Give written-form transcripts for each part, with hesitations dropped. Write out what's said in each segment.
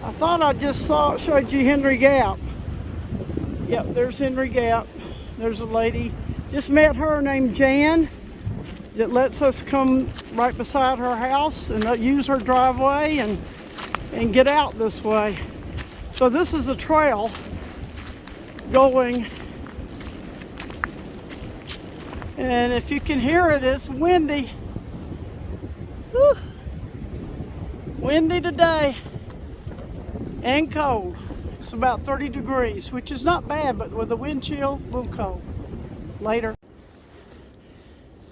I thought I just showed you Henry Gap. Yep, there's Henry Gap. There's a lady. Just met her named Jan that lets us come right beside her house and use her driveway and get out this way. So this is a trail going, and if you can hear it, it's windy. Whew. Windy today and cold. It's about 30 degrees, which is not bad, but with the wind chill, a little cold. Later.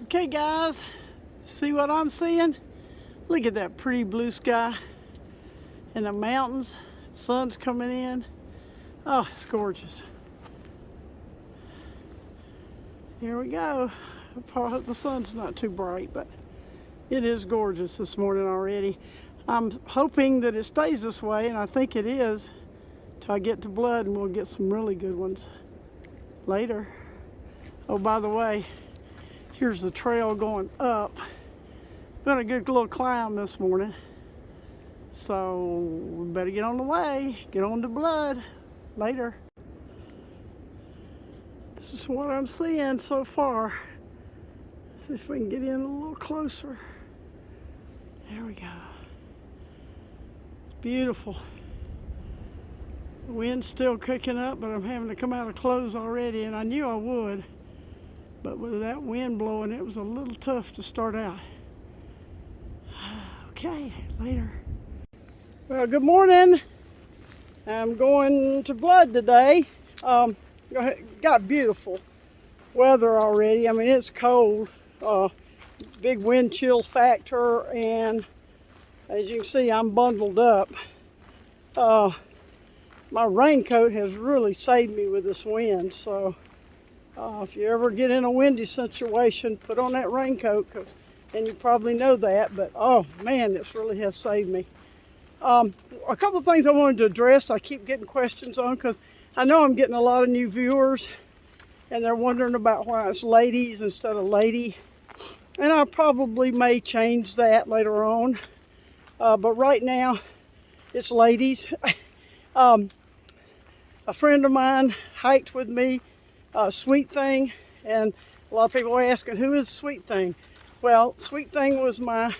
Okay guys, see what I'm seeing? Look at that pretty blue sky and the mountains. Sun's coming in. Oh, it's gorgeous. Here we go. I hope the sun's not too bright, but it is gorgeous this morning already. I'm hoping that it stays this way, and I think it is, till I get to Blood, and we'll get some really good ones later. Oh, by the way, here's the trail going up. Been a good little climb this morning. So we better get on the way, get on to Blood later. This is what I'm seeing so far. See if we can get in a little closer. There we go. It's beautiful. The wind's still kicking up, but I'm having to come out of clothes already, and I knew I would. But with that wind blowing, it was a little tough to start out. Okay, later. Well, good morning. I'm going to Blood today. Got beautiful weather already. I mean, it's cold. Big wind chill factor, and as you can see, I'm bundled up. My raincoat has really saved me with this wind, so if you ever get in a windy situation, put on that raincoat, and you probably know that, but oh man, this really has saved me. A couple of things I wanted to address, I keep getting questions on, because I know I'm getting a lot of new viewers, and they're wondering about why it's ladies instead of lady. And I probably may change that later on, but right now it's ladies. A friend of mine hiked with me, Sweet Thing, and a lot of people are asking, who is Sweet Thing? Well, Sweet Thing was my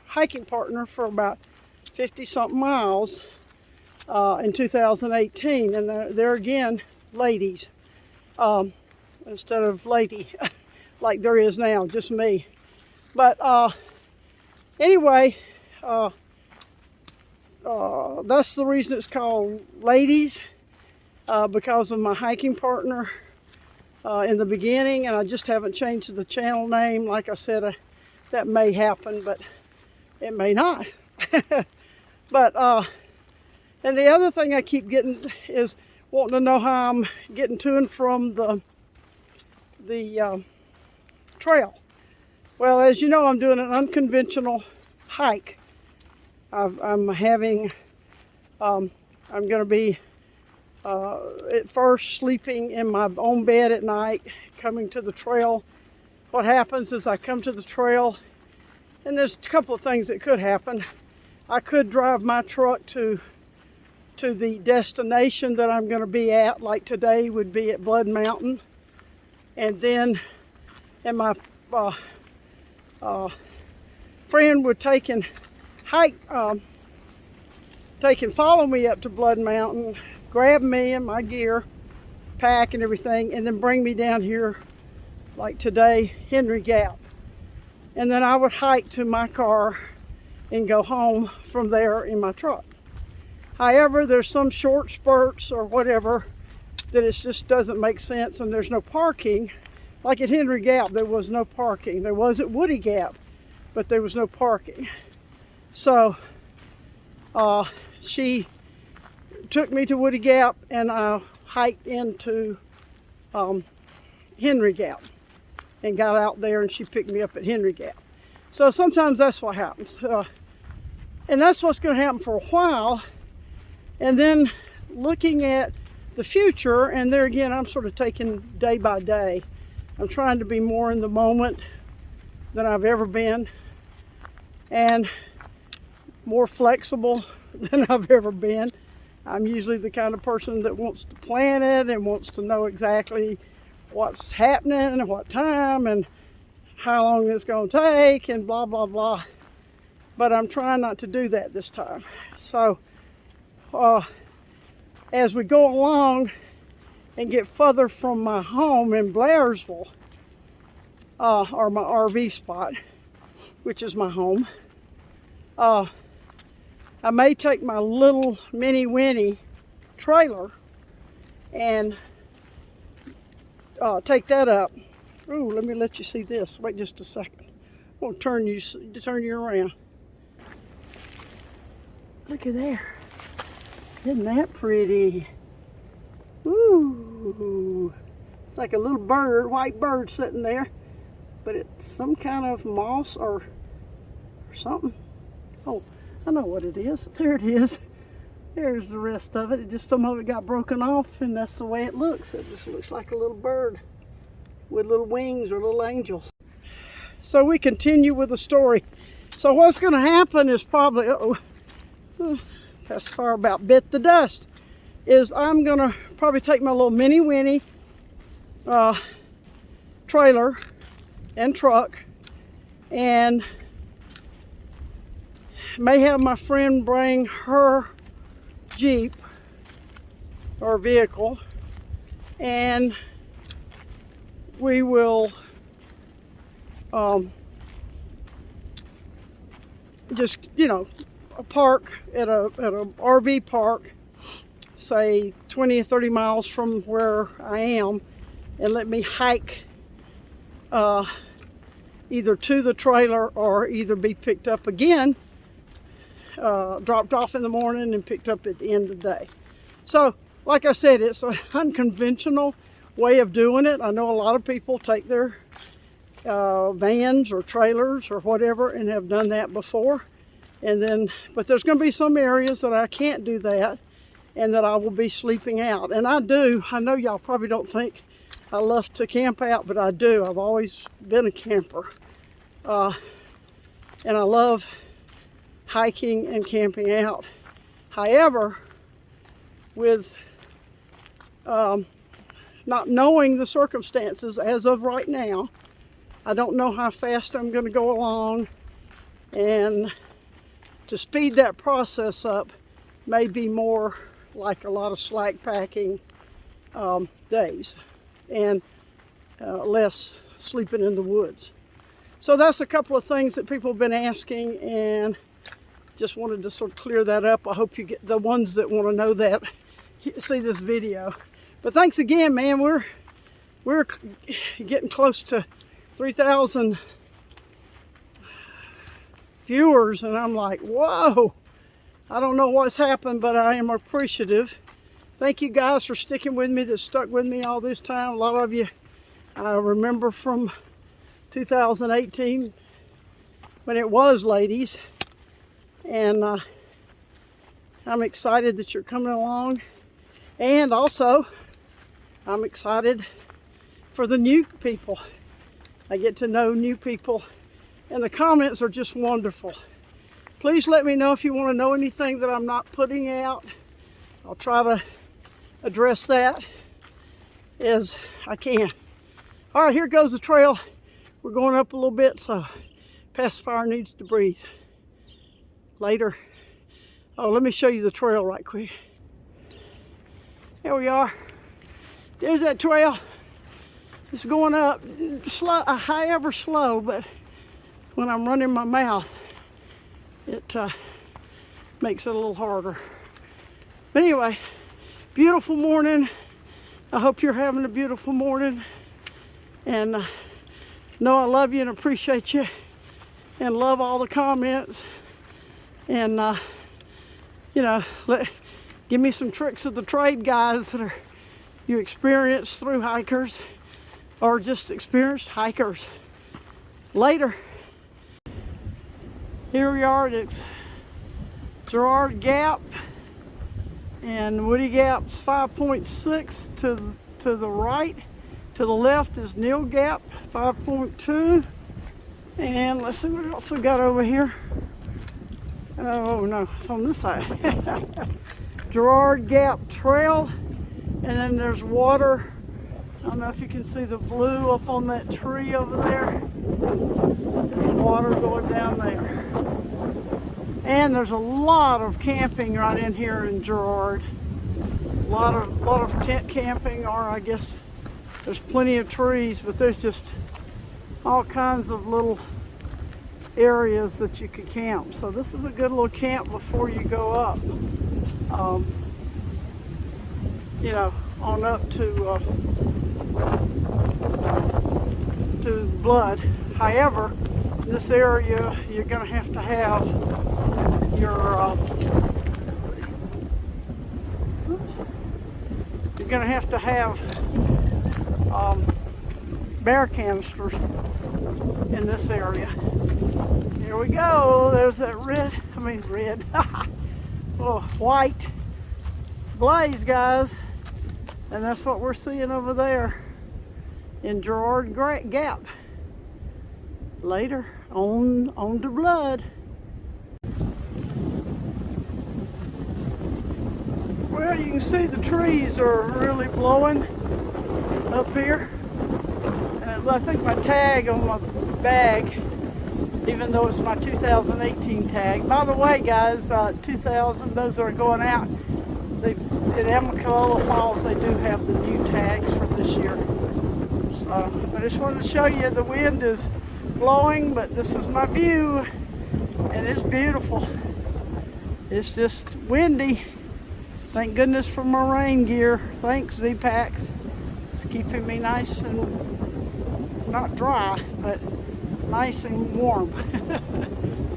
hiking partner for about 50-something miles in 2018, and they're again ladies instead of lady like there is now, just me. But anyway, that's the reason it's called ladies, because of my hiking partner in the beginning, and I just haven't changed the channel name. Like I said, that may happen, but it may not. But and the other thing I keep getting is wanting to know how I'm getting to and from the trail. Well, as you know, I'm doing an unconventional hike. I'm going to be at first sleeping in my own bed at night, coming to the trail. What happens is I come to the trail, and there's a couple of things that could happen. I could drive my truck to the destination that I'm going to be at, like today would be at Blood Mountain, and then my friend would take and follow me up to Blood Mountain, grab me and my gear, pack and everything, and then bring me down here, like today, Henry Gap. And then I would hike to my car and go home from there in my truck. However, there's some short spurts or whatever that it just doesn't make sense, and there's no parking. Like at Henry Gap, there was no parking. There was at Woody Gap, but there was no parking. So she took me to Woody Gap, and I hiked into Henry Gap and got out there, and she picked me up at Henry Gap. So sometimes that's what happens. And that's what's going to happen for a while. And then looking at the future, and there again, I'm sort of taking day by day. I'm trying to be more in the moment than I've ever been. And more flexible than I've ever been. I'm usually the kind of person that wants to plan it and wants to know exactly what's happening and what time and how long it's going to take and blah, blah, blah. But I'm trying not to do that this time. So as we go along and get further from my home in Blairsville, or my RV spot, which is my home, I may take my little mini Winnie trailer and take that up. Ooh, let me let you see this. Wait just a second. I'm gonna turn you around. Look at there. Isn't that pretty? Ooh, it's like a little bird, white bird sitting there, but it's some kind of moss or something. Oh, I know what it is. There it is. There's the rest of it. Some of it got broken off, and that's the way it looks. It just looks like a little bird with little wings or little angels. So we continue with the story. So what's going to happen is probably, that's far about bit the dust, is I'm going to probably take my little mini Winnie trailer and truck, and may have my friend bring her Jeep or vehicle, and we will just, park at a RV park, say 20 or 30 miles from where I am, and let me hike either to the trailer or either be picked up again, dropped off in the morning and picked up at the end of the day. So like I said, it's an unconventional way of doing it. I know a lot of people take their vans or trailers or whatever and have done that before, but there's going to be some areas that I can't do that and that I will be sleeping out. And I know y'all probably don't think I love to camp out, but I do. I've always been a camper, and I love hiking and camping out. However, with not knowing the circumstances as of right now, I don't know how fast I'm going to go along, and to speed that process up may be more like a lot of slack packing days and less sleeping in the woods. So that's a couple of things that people have been asking, and just wanted to sort of clear that up. I hope you get the ones that want to know that see this video. But thanks again, man. We're getting close to 3,000 viewers, and I'm like, whoa, I don't know what's happened, but I am appreciative. Thank you guys for sticking with me, that stuck with me all this time. A lot of you I remember from 2018 when it was ladies, and I'm excited that you're coming along, and also I'm excited for the new people. I get to know new people, and the comments are just wonderful. Please let me know if you want to know anything that I'm not putting out. I'll try to address that as I can. All right, here goes the trail. We're going up a little bit, so pacifier needs to breathe. Later. Oh, let me show you the trail right quick. There we are. There's that trail. It's going up slow, however slow, but when I'm running my mouth, it makes it a little harder. But anyway, beautiful morning. I hope you're having a beautiful morning, and know I love you and appreciate you, and love all the comments, and give me some tricks of the trade, guys, that are you experienced through hikers or just experienced hikers. Later. Here we are at Gerard Gap, and Woody Gap's 5.6 to the right. To the left is Neel Gap, 5.2. And let's see what else we got over here. Oh no, it's on this side. Gerard Gap Trail, and then there's water. I don't know if you can see the blue up on that tree over there. There's water going down there. And there's a lot of camping right in here in Gerard. A lot of tent camping, or I guess there's plenty of trees, but there's just all kinds of little areas that you could camp. So this is a good little camp before you go up. You know, on up to Blood. However, in this area, you're going to have your let's see. Oops. You're going to have bear canisters in this area. Here we go. There's that red. Oh, white blaze, guys, and that's what we're seeing over there in Gerard Gap. Later on to Blood. Well, you can see the trees are really blowing up here. And I think my tag on my bag, even though it's my 2018 tag. By the way, guys, 2000, those that are going out, at Amicalola Falls, they do have the new tags for this year. So I just wanted to show you the wind is blowing, but this is my view, and it's beautiful. It's just windy. Thank goodness for my rain gear. Thanks, Z-Packs. It's keeping me nice and not dry, but nice and warm.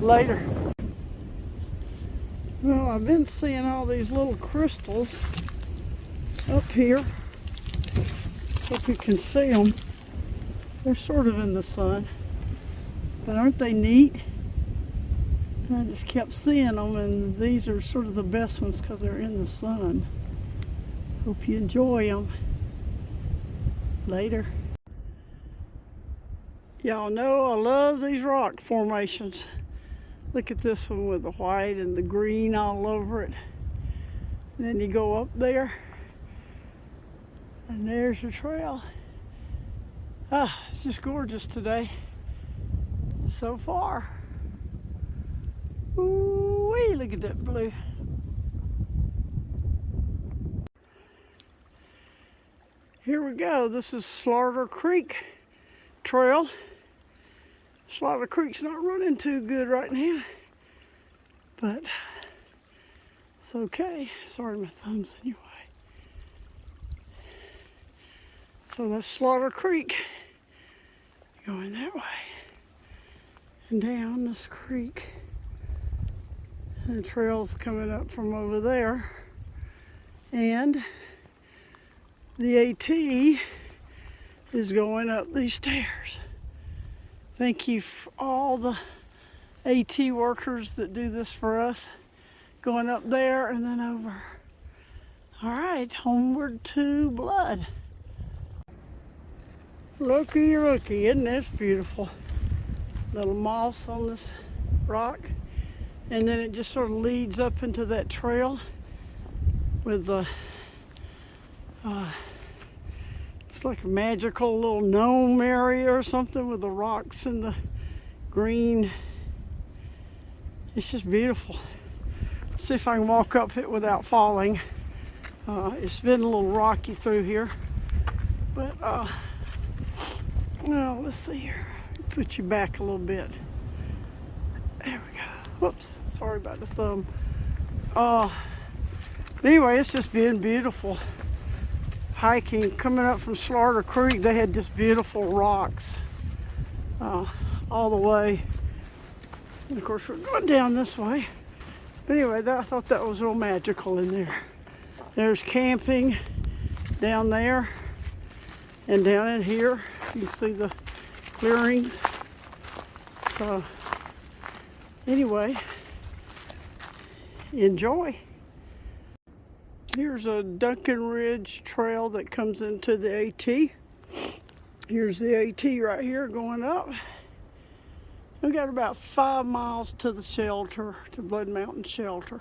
Later. Well, I've been seeing all these little crystals up here. Hope you can see them. They're sort of in the sun, but aren't they neat? I just kept seeing them, and these are sort of the best ones because they're in the sun. Hope you enjoy them. Later. Y'all know I love these rock formations. Look at this one with the white and the green all over it. And then you go up there, and there's your trail. Ah, it's just gorgeous today so far. Ooh-wee, look at that blue. Here we go. This is Slaughter Creek Trail. Slaughter Creek's not running too good right now, but it's okay. Sorry, my thumb's in your way. So that's Slaughter Creek. Going that way and down this creek. And the trail's coming up from over there. And the AT is going up these stairs. Thank you for all the AT workers that do this for us. Going up there and then over. All right, homeward to Blood. Looky, looky, isn't this beautiful? Little moss on this rock. And then it just sort of leads up into that trail with the, it's like a magical little gnome area or something with the rocks and the green. It's just beautiful. See if I can walk up it without falling. It's been a little rocky through here, but well, let's see here. Put you back a little bit. There we go. Whoops, sorry about the thumb. Anyway, it's just been beautiful hiking. Coming up from Slaughter Creek, they had just beautiful rocks all the way. And of course, we're going down this way. But anyway, I thought that was real magical in there. There's camping down there and down in here. You can see the clearings. So anyway, enjoy. Here's a Duncan Ridge trail that comes into the AT. Here's the AT right here going up. We got about 5 miles to the shelter, to Blood Mountain Shelter.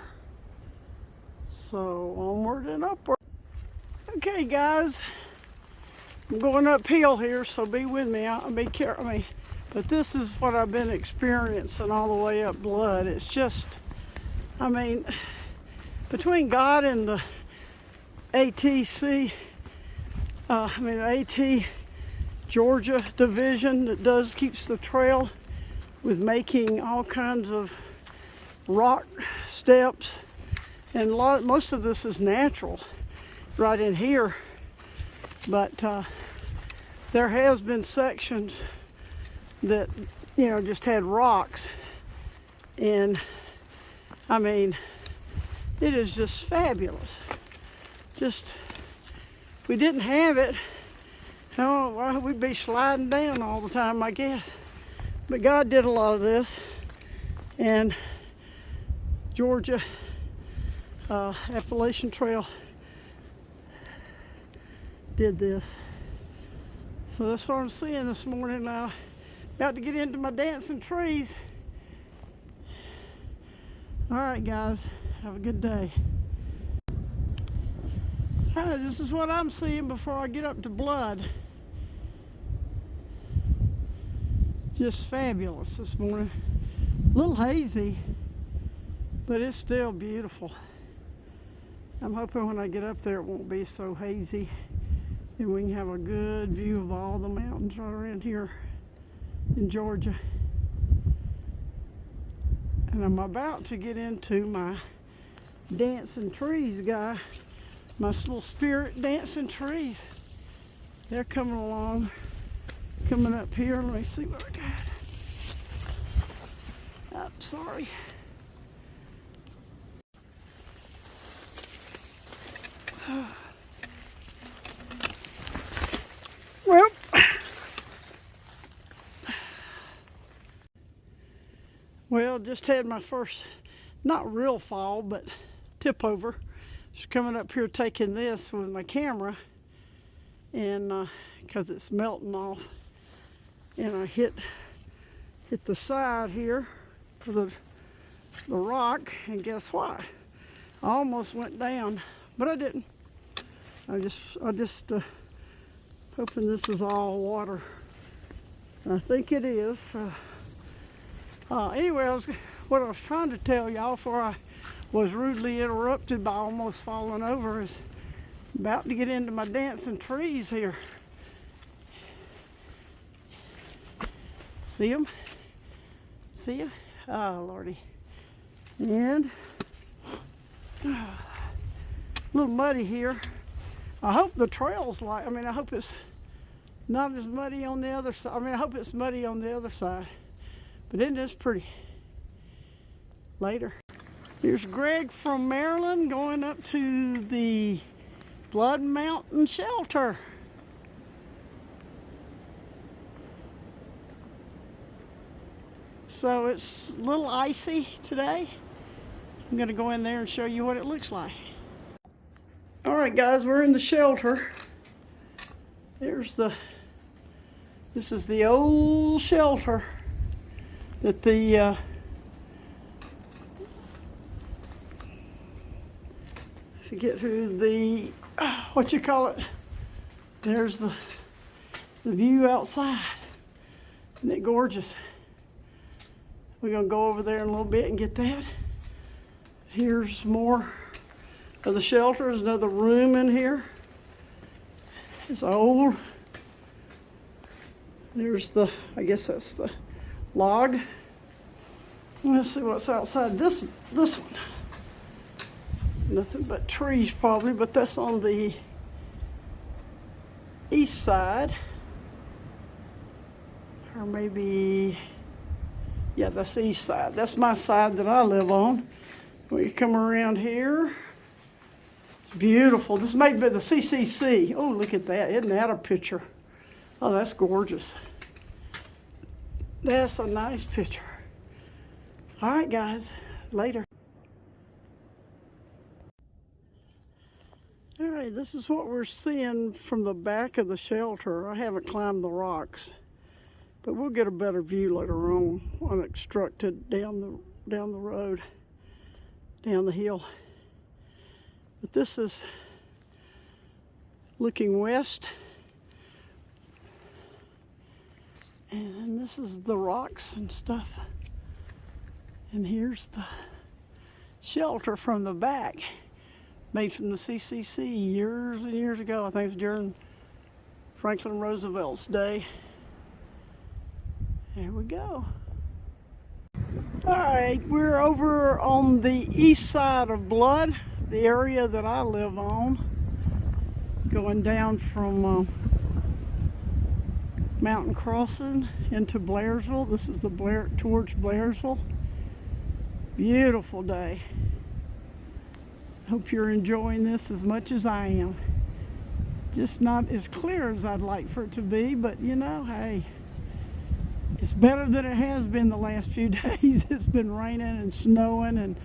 So onward and upward. Okay, guys, I'm going uphill here, so be with me. I'll be careful. But this is what I've been experiencing all the way up Blood. It's just, between God and the ATC, AT Georgia division that keeps the trail with making all kinds of rock steps, and most of this is natural right in here, but there has been sections that just had rocks, and it is just fabulous. If we didn't have it, we'd be sliding down all the time, I guess. But God did a lot of this, and Georgia Appalachian Trail did this. So that's what I'm seeing this morning now. About to get into my dancing trees. All right, guys, have a good day. Hi, this is what I'm seeing before I get up to Blood. Just fabulous this morning. A little hazy, but it's still beautiful. I'm hoping when I get up there it won't be so hazy, and we can have a good view of all the mountains right around here in Georgia. And I'm about to get into my dancing trees, guy. My little spirit dancing trees. They're coming along. Coming up here, let me see what I got. I'm sorry. Well, just had my first, not real fall, but tip over. Just coming up here taking this with my camera, and because it's melting off. And I hit the side here for the rock, and guess what? I almost went down, but I didn't. I just hoping this is all water. I think it is. Anyway, what I was trying to tell y'all before I was rudely interrupted by almost falling over is about to get into my dancing trees here. See them? See ya? Oh, Lordy. And a little muddy here. I hope the trail's I hope it's not as muddy on the other side. I hope it's muddy on the other side. But it is pretty. Later. Here's Greg from Maryland going up to the Blood Mountain Shelter. So it's a little icy today. I'm going to go in there and show you what it looks like. All right, guys, we're in the shelter. This is the old shelter that if you get through the, what you call it, there's the view outside. Isn't it gorgeous? We're going to go over there in a little bit and get that. Here's more of the shelter. There's another room in here. It's old. There's I guess that's the log. Let's see what's outside this one. Nothing but trees probably, but that's on the east side. Or maybe, yeah, that's the east side. That's my side that I live on. We come around here. It's beautiful. This is made by the CCC. Oh, look at that. Isn't that a picture? Oh, that's gorgeous. That's a nice picture. All right, guys. Later. All right, this is what we're seeing from the back of the shelter. I haven't climbed the rocks. But we'll get a better view later on, unobstructed down the road, down the hill. But this is looking west. And this is the rocks and stuff. And here's the shelter from the back, made from the CCC years and years ago. I think it was during Franklin Roosevelt's day. There we go. All right, we're over on the east side of Blood, the area that I live on, going down from Mountain Crossing into Blairsville. This is the towards Blairsville. Beautiful day. Hope you're enjoying this as much as I am. Just not as clear as I'd like for it to be, but you know, hey, it's better than it has been the last few days. It's been raining and snowing and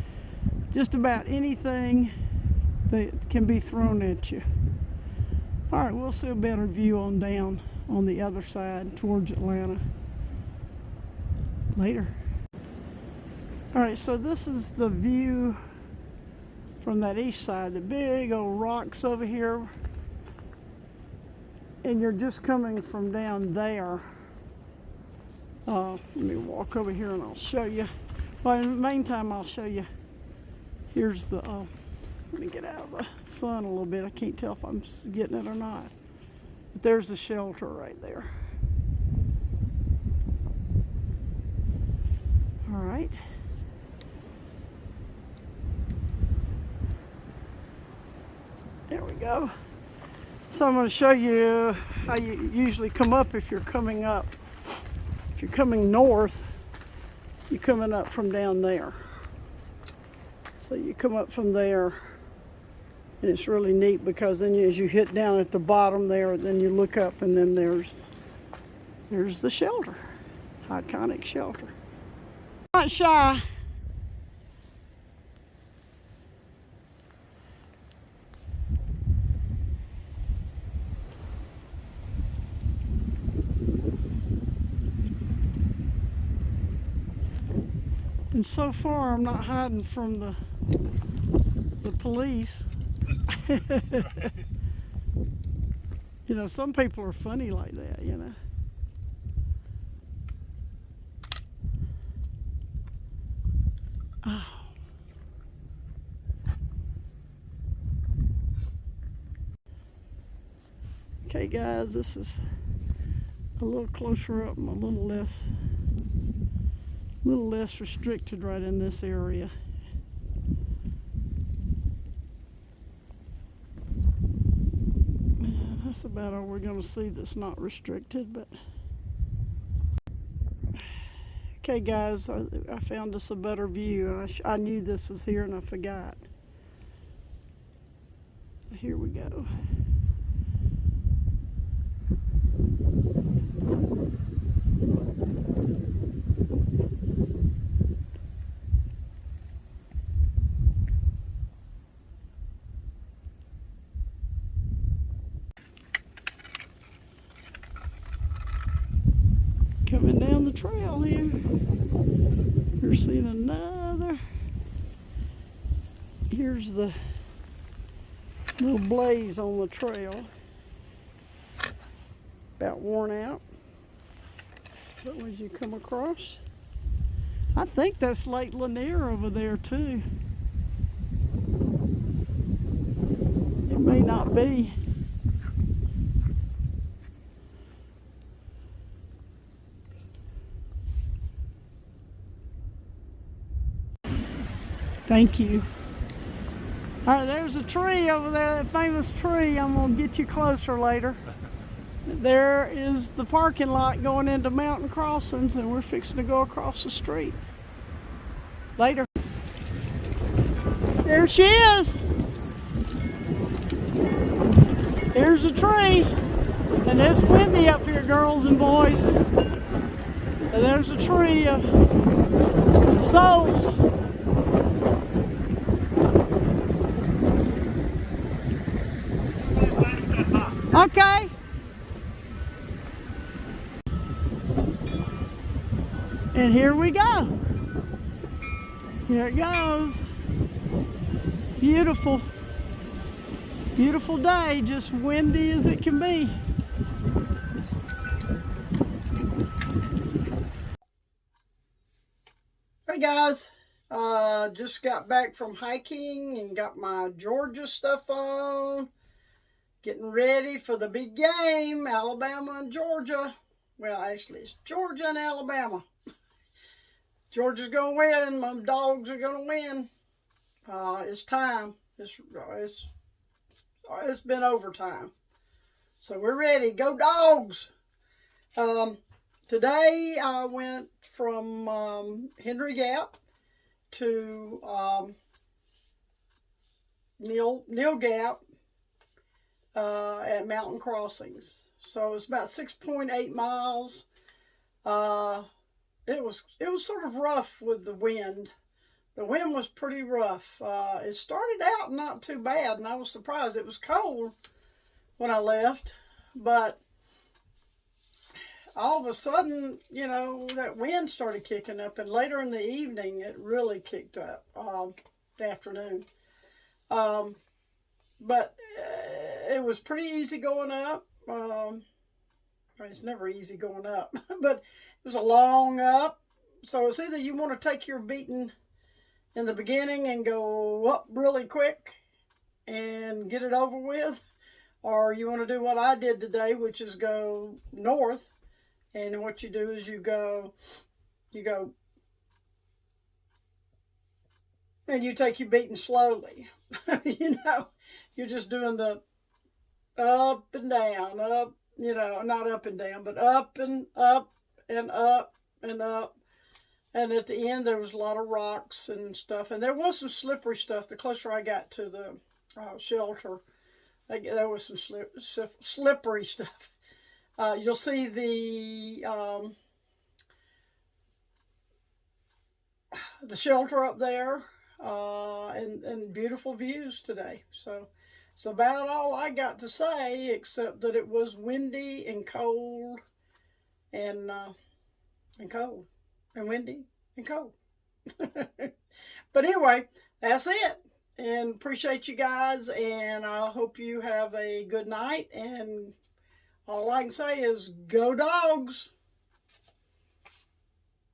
just about anything that can be thrown at you. All right, we'll see a better view on down on the other side towards Atlanta later. All right, so this is the view from that east side, the big old rocks over here, and you're just coming from down there. Let me walk over here and I'll show you. Well, in the meantime, I'll show you. Here's the, let me get out of the sun a little bit. I can't tell if I'm getting it or not. But there's the shelter right there. All right. There we go. So I'm going to show you how you usually come up if you're coming up. If you're coming north, you're coming up from down there. So you come up from there, and it's really neat because then as you hit down at the bottom there, then you look up and then there's the shelter, iconic shelter. Not shy. And so far, I'm not hiding from the police. You know, some people are funny like that, you know. Oh. Okay, guys, this is a little closer up and a little less restricted right in this area. That's about all we're going to see that's not restricted, but okay, guys, I found us a better view. I knew this was here and I forgot. Here we go. Coming down the trail here. We're seeing another. Here's the little blaze on the trail. About worn out. But as you come across, I think that's Lake Lanier over there too. It may not be. Thank you. All right, there's a tree over there, that famous tree. I'm going to get you closer later. There is the parking lot going into Mountain Crossings, and we're fixing to go across the street. Later. There she is. There's a tree. And it's windy up here, girls and boys. And there's a tree of souls. Okay. And here we go. Here it goes. Beautiful. Beautiful day, just windy as it can be. Hey guys, just got back from hiking and got my Georgia stuff on. Getting ready for the big game, Alabama and Georgia. Well, actually, it's Georgia and Alabama. Georgia's going to win. My dogs are going to win. It's time. It's been overtime. So we're ready. Go Dogs! Today I went from Henry Gap to Neel Gap at Mountain Crossings. So it's about 6.8 miles. It was sort of rough with the wind. The wind was pretty rough. It started out not too bad, and I was surprised. It was cold when I left, but all of a sudden, you know, that wind started kicking up, and later in the evening, it really kicked up, the afternoon. But it was pretty easy going up. It's never easy going up, but it was a long up. So it's either you want to take your beating in the beginning and go up really quick and get it over with, or you want to do what I did today, which is go north. And what you do is you go, and you take your beating slowly. You know, you're just doing the up and down, up, you know, not up and down, but up and up and up and up. And at the end, there was a lot of rocks and stuff. And there was some slippery stuff. The closer I got to the shelter, there was some slippery stuff. You'll see the shelter up there, and beautiful views today. So it's about all I got to say, except that it was windy and cold, and cold and windy and cold. But anyway, that's it. And appreciate you guys, and I hope you have a good night. And all I can say is go Dogs!